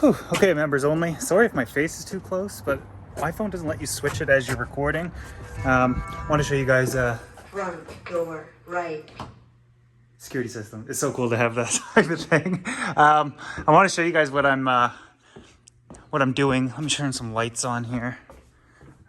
Whew. Okay, members only. Sorry if my face is too close, but my phone doesn't let you switch it as you're recording. I want to show you guys front door right. Security system. It's so cool to have that type of thing. I want to show you guys what I'm doing. Let me turn some lights on here.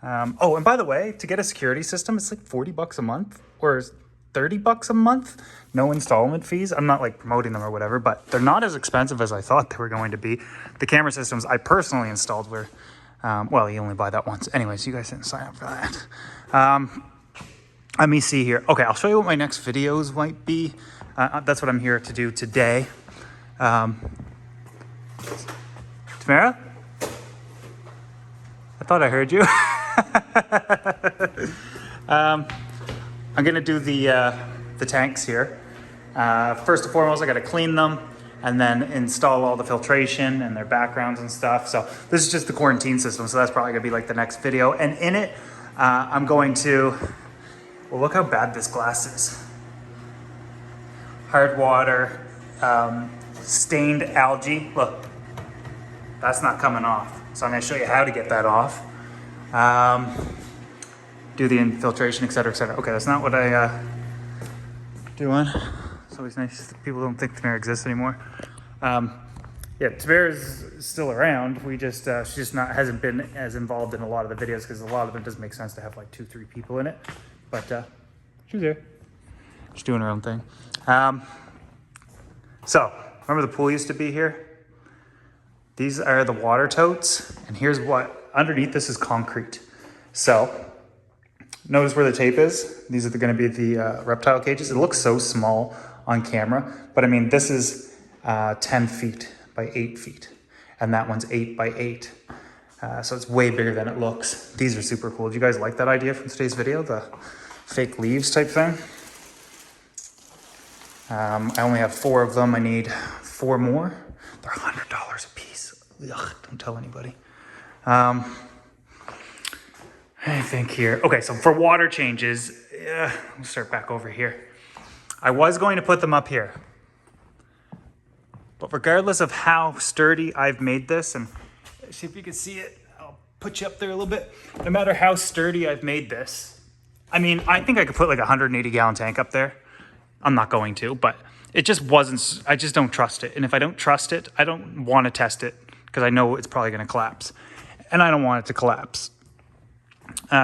Oh, and by the way, to get a security system, it's like 40 bucks a month or 30 bucks a month. No installment fees. I'm not like promoting them or whatever, but they're not as expensive as I thought they were going to be. The camera systems I personally installed were, well, you only buy that once. Anyways, you guys didn't sign up for that. Let me see here. Okay, I'll show you what my next videos might be. That's what I'm here to do today. Tamara? I thought I heard you. I'm gonna do the tanks here. First and foremost, I gotta clean them and then install all the filtration and their backgrounds and stuff. So this is just the quarantine system, so that's probably gonna be like the next video. And in it, I'm going to, well, look how bad this glass is. Hard water, stained algae. Look, that's not coming off. So I'm gonna show you how to get that off. Do the infiltration, etc., etc. Okay, that's not what I doing. It's always nice that people don't think Tamara exists anymore. Yeah, Tamara's still around. We just she just hasn't been as involved in a lot of the videos because a lot of it doesn't make sense to have like 2-3 people in it. But she's there. She's doing her own thing. So remember the pool used to be here? These are the water totes, and here's what underneath this is concrete. So notice where the tape is. These are going to be the reptile cages. It looks so small on camera, but I mean, this is 10 feet by 8 feet, and that one's 8 by 8. So it's way bigger than it looks. These are super cool. Do you guys like that idea from today's video? The fake leaves type thing? I only have 4 of them. I need 4 more. They're $100 a piece. Ugh, don't tell anybody. I think here. Okay, so for water changes, we'll start back over here. I was going to put them up here. But regardless of how sturdy I've made this, and see if you can see it, I'll put you up there a little bit. No matter how sturdy I've made this, I mean, I think I could put like a 180-gallon tank up there. I'm not going to, but it just wasn't, I just don't trust it. And if I don't trust it, I don't want to test it because I know it's probably going to collapse. And I don't want it to collapse.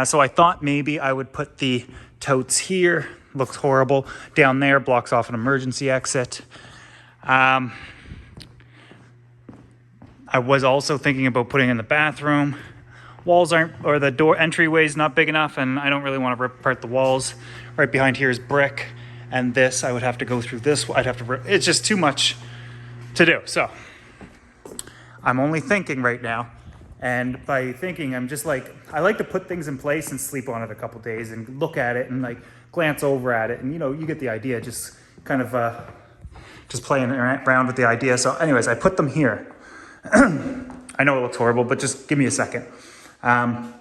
So I thought maybe I would put the totes here. Looks horrible. Down there, blocks off an emergency exit. I was also thinking about putting in the bathroom. Walls aren't, or the door entryway is not big enough, and I don't really want to rip apart the walls. Right behind here is brick, and this, I would have to go through this. I'd have to, it's just too much to do. So I'm only thinking right now. And by thinking, I'm just like, I like to put things in place and sleep on it a couple days and look at it and like glance over at it. And you know, you get the idea, just kind of just playing around with the idea. So anyways, I put them here. I know it looks horrible, but just give me a second. I'm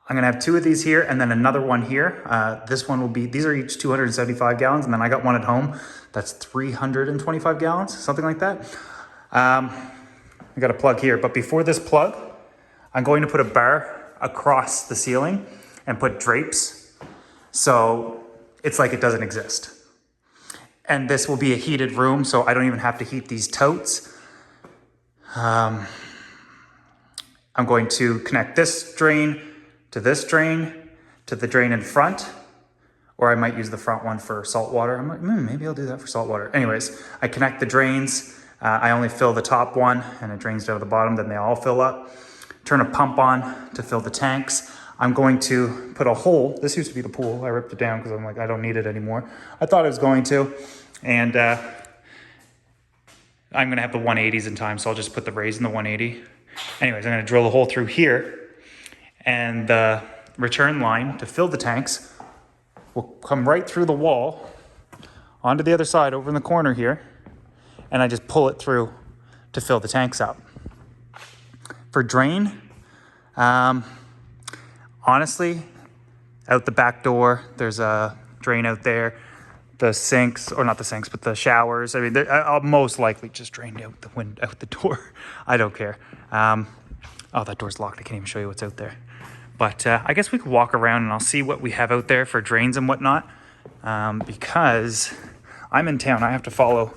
gonna have 2 of these here and then another one here. This one will be, these are each 275 gallons. And then I got one at home that's 325 gallons, something like that. I got a plug here, but before this plug, I'm going to put a bar across the ceiling and put drapes. So it's like it doesn't exist. And this will be a heated room, so I don't even have to heat these totes. I'm going to connect this drain to the drain in front, or I might use the front one for salt water. I'm like, maybe I'll do that for salt water. Anyways, I connect the drains. I only fill the top one and it drains down to the bottom, then they all fill up. Turn a pump on to fill the tanks. I'm going to put a hole. This used to be the pool. I ripped it down because I'm like, I don't need it anymore. I thought I was going to. And I'm going to have the 180s in time, so I'll just put the raise in the 180. Anyways, I'm going to drill a hole through here. And the return line to fill the tanks will come right through the wall onto the other side over in the corner here. And I just pull it through to fill the tanks up. For drain, honestly, out the back door, there's a drain out there. the sinks, or not the sinks, but the showers. I mean, I'll most likely just drain out the wind out the door. I don't care. Oh, that door's locked. I can't even show you what's out there. But I guess we could walk around and I'll see what we have out there for drains and whatnot. Because I'm in town, I have to follow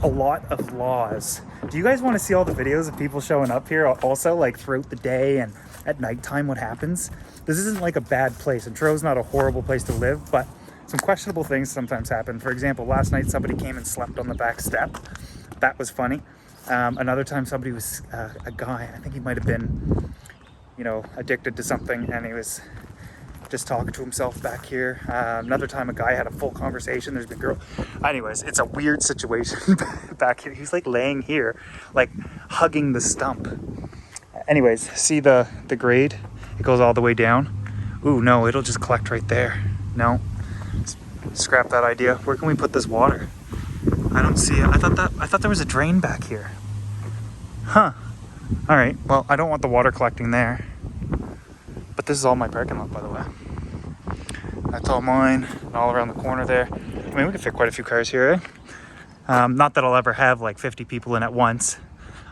a lot of laws. Do you guys want to see all the videos of people showing up here also, like throughout the day and at nighttime what happens? This isn't like a bad place, and Trow's not a horrible place to live, but some questionable things sometimes happen. For example, last night somebody came and slept on the back step. That was funny. Another time somebody was, a guy, I think he might have been, you know, addicted to something, and he was just talking to himself back here. Another time a guy had a full conversation. There's been girl. Anyways, it's a weird situation back here. He's like laying here, like hugging the stump. Anyways, see the grade? It goes all the way down. Ooh, no, it'll just collect right there. No, scrap that idea. Where can we put this water? I don't see it. I thought there was a drain back here. Huh. All right. Well, I don't want the water collecting there. But this is all my parking lot, by the way. That's all mine, and all around the corner there. I mean, we could fit quite a few cars here, eh? Not that I'll ever have like 50 people in at once.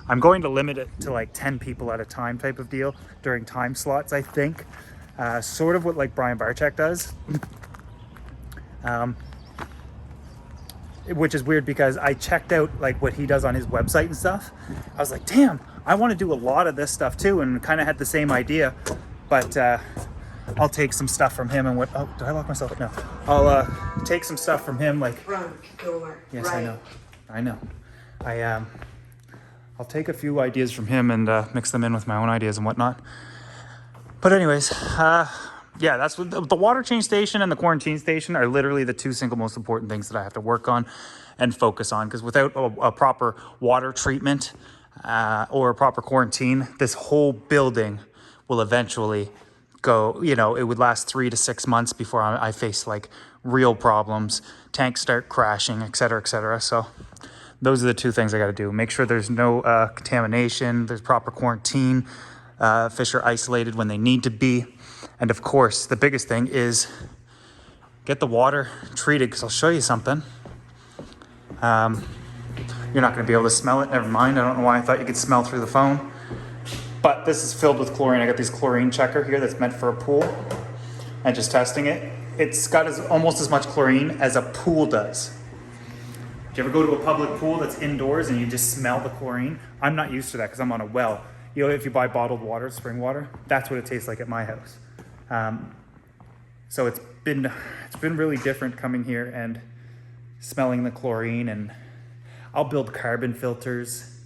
I'm going to limit it to like 10 people at a time type of deal during time slots, I think. Sort of what like Brian Barczyk does. Which is weird because I checked out like what he does on his website and stuff. I was like, damn, I want to do a lot of this stuff too, and kind of had the same idea. But I'll take some stuff from him and what, oh, did I lock myself? No. I'll take some stuff from him, like Front door. Yes, right. I know. I'll take a few ideas from him and mix them in with my own ideas and whatnot. But anyways, yeah, that's what the water change station and the quarantine station are literally the two single most important things that I have to work on and focus on. Because without a proper water treatment or a proper quarantine, this whole building will eventually go, you know, it would last 3 to 6 months before I face like real problems, tanks start crashing, et cetera, et cetera. So those are the two things I got to do. Make sure there's no contamination, there's proper quarantine, fish are isolated when they need to be. And of course, the biggest thing is get the water treated, because I'll show you something. You're not going to be able to smell it. Never mind. I don't know why I thought you could smell through the phone. But this is filled with chlorine. I got this chlorine checker here that's meant for a pool. And just testing it. It's got almost as much chlorine as a pool does. Do you ever go to a public pool that's indoors and you just smell the chlorine? I'm not used to that because I'm on a well. You know, if you buy bottled water, spring water, that's what it tastes like at my house. So it's been really different coming here and smelling the chlorine, and I'll build carbon filters.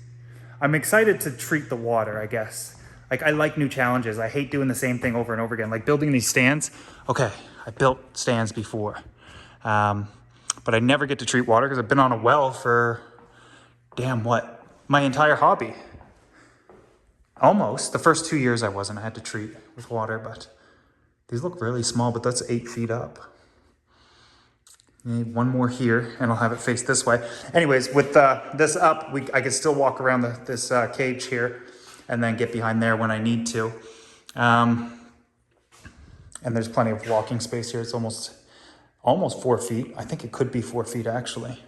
I'm excited to treat the water, I guess. Like, I like new challenges. I hate doing the same thing over and over again. Like building these stands. Okay, I built stands before. But I never get to treat water because I've been on a well for, my entire hobby. Almost. The first 2 years I wasn't. I had to treat with water, but these look really small, but that's 8 feet up. Need one more here, and I'll have it face this way. Anyways, with this up, I can still walk around this cage here and then get behind there when I need to. And there's plenty of walking space here. It's almost 4 feet. I think it could be 4 feet, actually.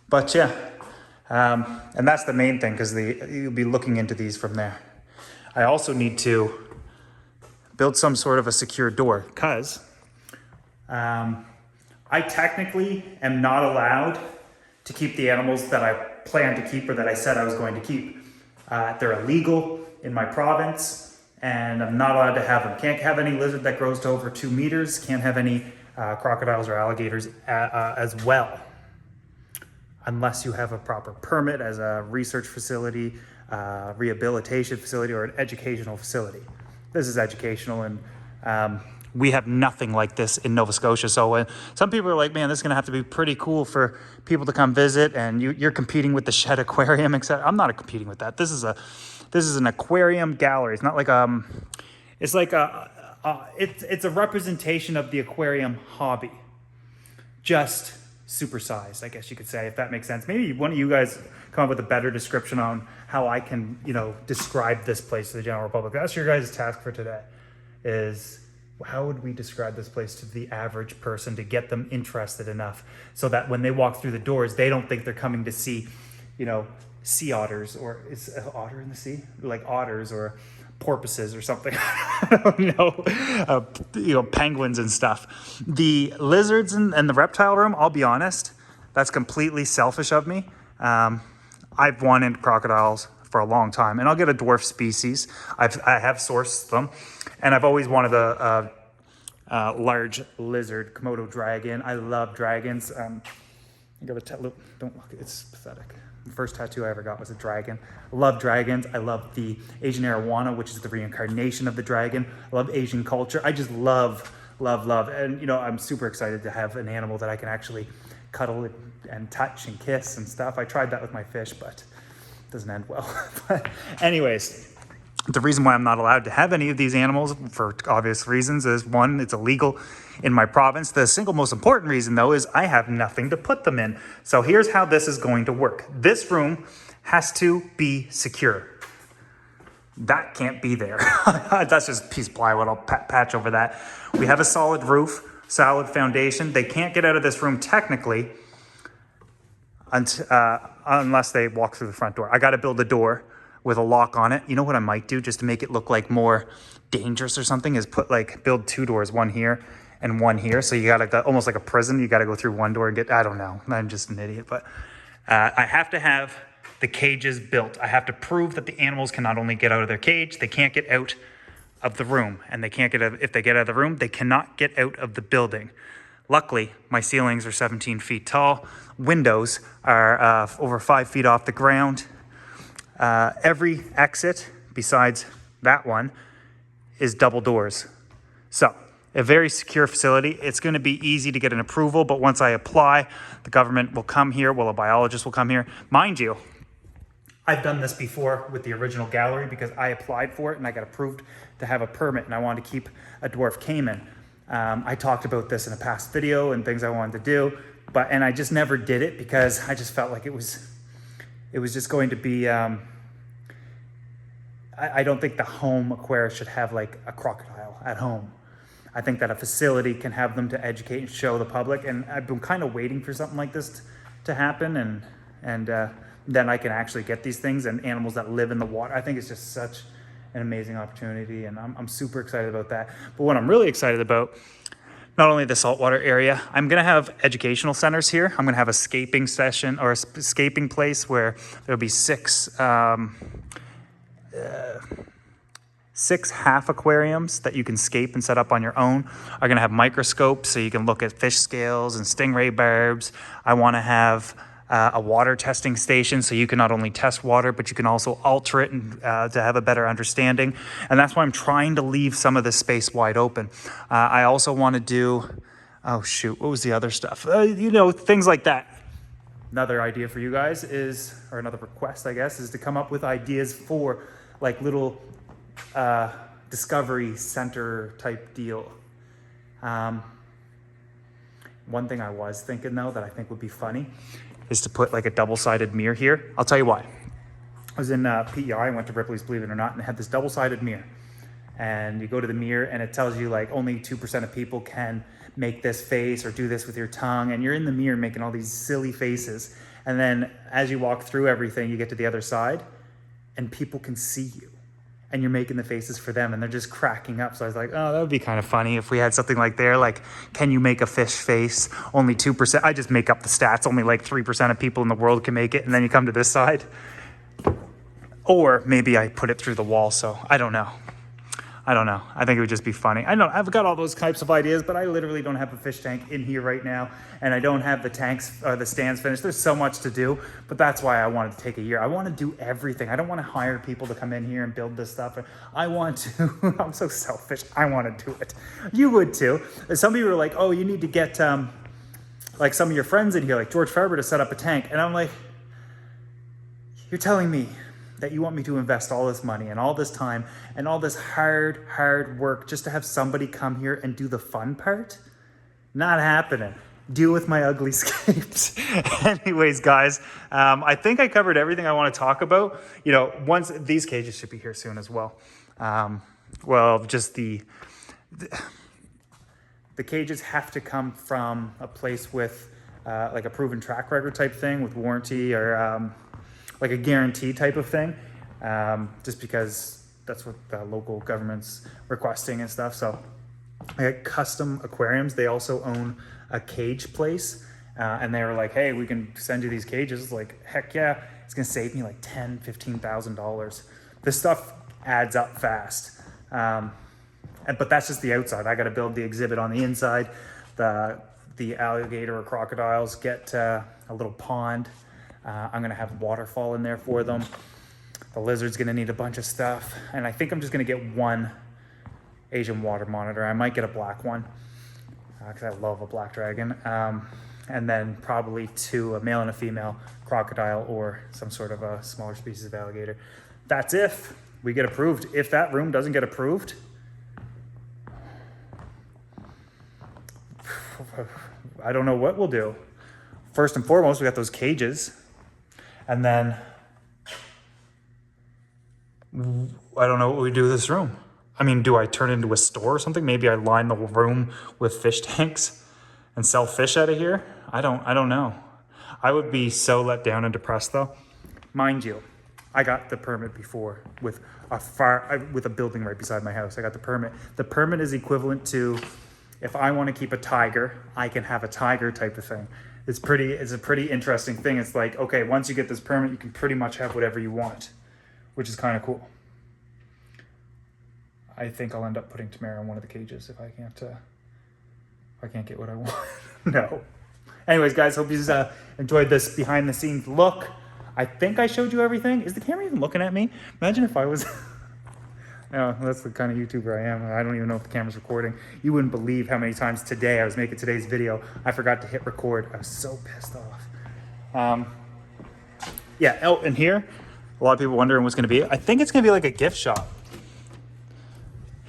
But yeah, and that's the main thing, because you'll be looking into these from there. I also need to build some sort of a secure door, because I technically am not allowed to keep the animals that I plan to keep or that I said I was going to keep. They're illegal in my province, and I'm not allowed to have them. Can't have any lizard that grows to over 2 meters. Can't have any crocodiles or alligators as well, unless you have a proper permit as a research facility, rehabilitation facility, or an educational facility. This is educational, and we have nothing like this in Nova Scotia. So some people are like, man, this is going to have to be pretty cool for people to come visit, and you're competing with the Shed Aquarium, etc. I'm not competing with that. This is an aquarium gallery. It's not like it's like it's a representation of the aquarium hobby, just supersized, I guess you could say, if that makes sense. Maybe one of you guys come up with a better description on how I can, describe this place to the general public. That's your guys' task for today, is how would we describe this place to the average person to get them interested enough so that when they walk through the doors, they don't think they're coming to see, you know, sea otters, or is an otter in the sea? Like otters or porpoises or something. I don't know. You know, penguins and stuff. The lizards and the reptile room, I'll be honest, that's completely selfish of me. I've wanted crocodiles for a long time, and I'll get a dwarf species. I have sourced them, and I've always wanted a large lizard, Komodo dragon. I love dragons. I got don't look, it's pathetic. The first tattoo I ever got was a dragon. I love dragons. I love the Asian arowana, which is the reincarnation of the dragon. I love Asian culture. I just love. And, you know, I'm super excited to have an animal that I can actually cuddle and touch and kiss and stuff. I tried that with my fish, but it doesn't end well. But anyways, the reason why I'm not allowed to have any of these animals, for obvious reasons, is one, it's illegal in my province. The single most important reason, though, is I have nothing to put them in. So here's how this is going to work. This room has to be secure. That can't be there. That's just a piece of plywood. I'll patch over that. We have a solid roof, solid foundation. They can't get out of this room technically unless they walk through the front door. I got to build a door with a lock on it. You know what I might do just to make it look like more dangerous or something is build two doors, one here and one here. So you got to almost like a prison. You got to go through one door and I don't know. I'm just an idiot, but I have to have the cages built. I have to prove that the animals can not only get out of their cage, they can't get out of the room, and they can't get out. If they get out of the room, they cannot get out of the building. Luckily, my ceilings are 17 feet tall. Windows are over 5 feet off the ground. Every exit besides that one is double doors. So a very secure facility. It's going to be easy to get an approval, but once I apply, the government will come here. Well, a biologist will come here. Mind you, I've done this before with the original gallery because I applied for it and I got approved to have a permit, and I wanted to keep a dwarf caiman. I talked about this in a past video and things I wanted to do, and I just never did it because I just felt like it was just going to be, I don't think the home aquarium should have like a crocodile at home. I think that a facility can have them to educate and show the public, and I've been kind of waiting for something like this to happen, and then I can actually get these things and animals that live in the water. I think it's just such an amazing opportunity, and I'm super excited about that. But what I'm really excited about, not only the saltwater area, I'm gonna have educational centers here. I'm gonna have a scaping session or a scaping place where there'll be six half aquariums that you can scape and set up on your own. I'm gonna have microscopes so you can look at fish scales and stingray barbs. I wanna have a water testing station so you can not only test water, but you can also alter it and to have a better understanding. And that's why I'm trying to leave some of this space wide open. I also want to do, oh shoot, what was the other stuff? You know, things like that. Another idea for you guys is, or another request, I guess, is to come up with ideas for like little discovery center type deal. One thing I was thinking though that I think would be funny is to put like a double-sided mirror here. I'll tell you why. I was in PEI, I went to Ripley's, believe it or not, and it had this double-sided mirror. And you go to the mirror and it tells you like only 2% of people can make this face or do this with your tongue. And you're in the mirror making all these silly faces. And then as you walk through everything, you get to the other side and people can see you. And you're making the faces for them and they're just cracking up. So I was like, oh, that would be kind of funny if we had something like there, like, can you make a fish face? Only 2%. I just make up the stats. Only like 3% of people in the world can make it. And then you come to this side. Or maybe I put it through the wall. So I don't know. I think it would just be funny. I know I've got all those types of ideas, but I literally don't have a fish tank in here right now. And I don't have the tanks or the stands finished. There's so much to do, but that's why I wanted to take a year. I want to do everything. I don't want to hire people to come in here and build this stuff. I want to, I'm so selfish. I want to do it. You would too. Some people were like, oh, you need to get like some of your friends in here, like George Farber, to set up a tank. And I'm like, you're telling me that you want me to invest all this money and all this time and all this hard work just to have somebody come here and do the fun part? Not happening. Deal with my ugly scapes. Anyways, guys, I think I covered everything I want to talk about. You know, once these cages should be here soon as well. Well, just the cages have to come from a place with like a proven track record type thing with warranty or like a guarantee type of thing, just because that's what the local government's requesting and stuff. So I got Custom Aquariums. They also own a cage place, and they were like, hey, we can send you these cages. Like, heck yeah, it's gonna save me like $10,000-$15,000. This stuff adds up fast. But that's just the outside. I got to build the exhibit on the inside. The alligator or crocodiles get a little pond. I'm gonna have a waterfall in there for them. The lizard's gonna need a bunch of stuff, and I think I'm just gonna get one Asian water monitor. I might get a black one because I love a black dragon, and then probably two, a male and a female crocodile or some sort of a smaller species of alligator. That's if we get approved. If that room doesn't get approved, I don't know what we'll do. First and foremost, we got those cages, and then I don't know what we do with this room. I mean, do I turn it into a store or something? Maybe I line the room with fish tanks and sell fish out of here. I don't know. I would be so let down and depressed though. Mind you, I got the permit before with a building right beside my house. I got the permit. The permit is equivalent to, if I want to keep a tiger, I can have a tiger type of thing. It's a pretty interesting thing. It's like, okay, once you get this permit, you can pretty much have whatever you want, which is kind of cool. I think I'll end up putting Tamara in one of the cages if I can't get what I want. No. Anyways, guys, hope you enjoyed this behind the scenes look. I think I showed you everything. Is the camera even looking at me? Imagine if I was... No, that's the kind of YouTuber I am. I don't even know if the camera's recording. You wouldn't believe how many times today I was making today's video, I forgot to hit record. I was so pissed off. Yeah, oh, and here, a lot of people wondering what's gonna be. I think it's gonna be like a gift shop.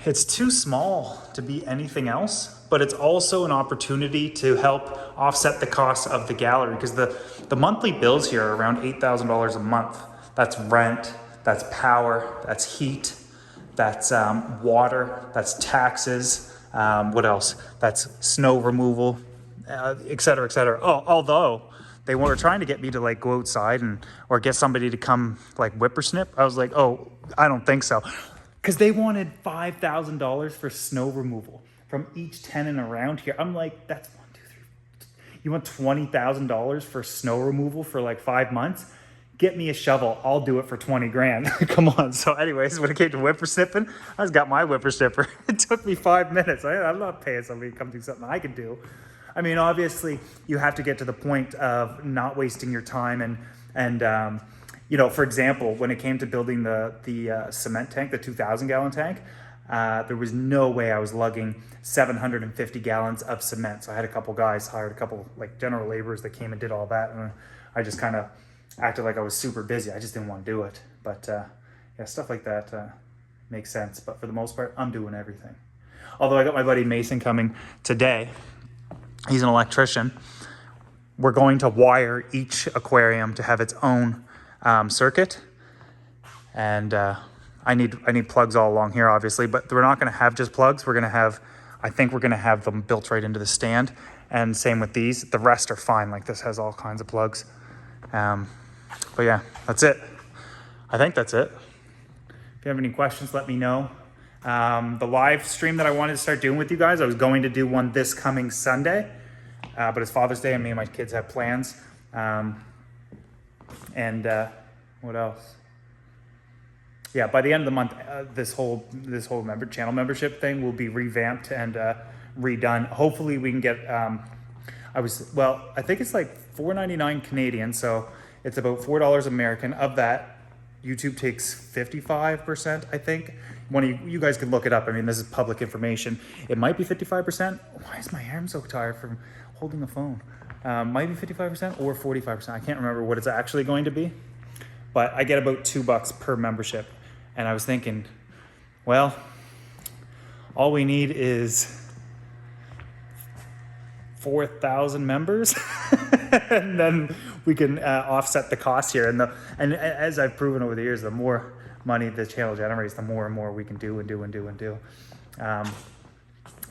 It's too small to be anything else, but it's also an opportunity to help offset the cost of the gallery, because the monthly bills here are around $8,000 a month. That's rent, that's power, that's heat, that's water, that's taxes, what else? That's snow removal, et cetera, et cetera. Oh, although they were trying to get me to like go outside or get somebody to come like whippersnip. I was like, oh, I don't think so. Because they wanted $5,000 for snow removal from each tenant around here. I'm like, that's 1, 2, 3. You want $20,000 for snow removal for like 5 months? Get me a shovel. I'll do it for 20 grand. Come on. So anyways, when it came to whippersnipping, I just got my whippersnipper. It took me 5 minutes. I'm not paying somebody to come do something I can do. I mean, obviously, you have to get to the point of not wasting your time and you know, for example, when it came to building the cement tank, the 2,000 gallon tank, there was no way I was lugging 750 gallons of cement. So I had a couple guys, hired a couple like general laborers that came and did all that. And I just kind of acted like I was super busy. I just didn't want to do it. But yeah, stuff like that makes sense. But for the most part, I'm doing everything. Although I got my buddy Mason coming today. He's an electrician. We're going to wire each aquarium to have its own circuit, and I need plugs all along here, obviously, but we're not going to have just plugs. I think we're going to have them built right into the stand, and same with these. The rest are fine. Like this has all kinds of plugs. But yeah, that's it. I think that's it. If you have any questions, let me know. The live stream that I wanted to start doing with you guys, I was going to do one this coming Sunday, but it's Father's Day and me and my kids have plans. And what else? Yeah, by the end of the month, this whole channel membership thing will be revamped and redone. Hopefully, we can get. I think it's like $4.99 Canadian, so it's about $4 American. Of that, YouTube takes 55%. I think. One of you guys can look it up. I mean, this is public information. It might be 55%. Why is my arm so tired from holding the phone? Might be 55% or 45%. I can't remember what it's actually going to be, but I get about $2 per membership. And I was thinking, well, all we need is 4,000 members, and then we can offset the cost here. And as I've proven over the years, the more money the channel generates, the more and more we can do.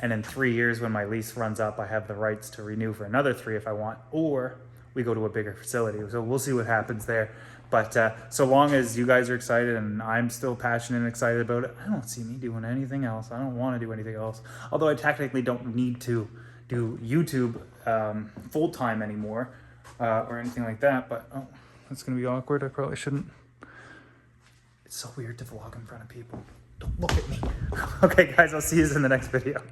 And in 3 years, when my lease runs up, I have the rights to renew for another 3 if I want, or we go to a bigger facility. So we'll see what happens there. But so long as you guys are excited and I'm still passionate and excited about it, I don't see me doing anything else. I don't want to do anything else. Although I technically don't need to do YouTube full-time anymore or anything like that. But oh, that's going to be awkward. I probably shouldn't. It's so weird to vlog in front of people. Don't look at me. Okay, guys, I'll see you in the next video.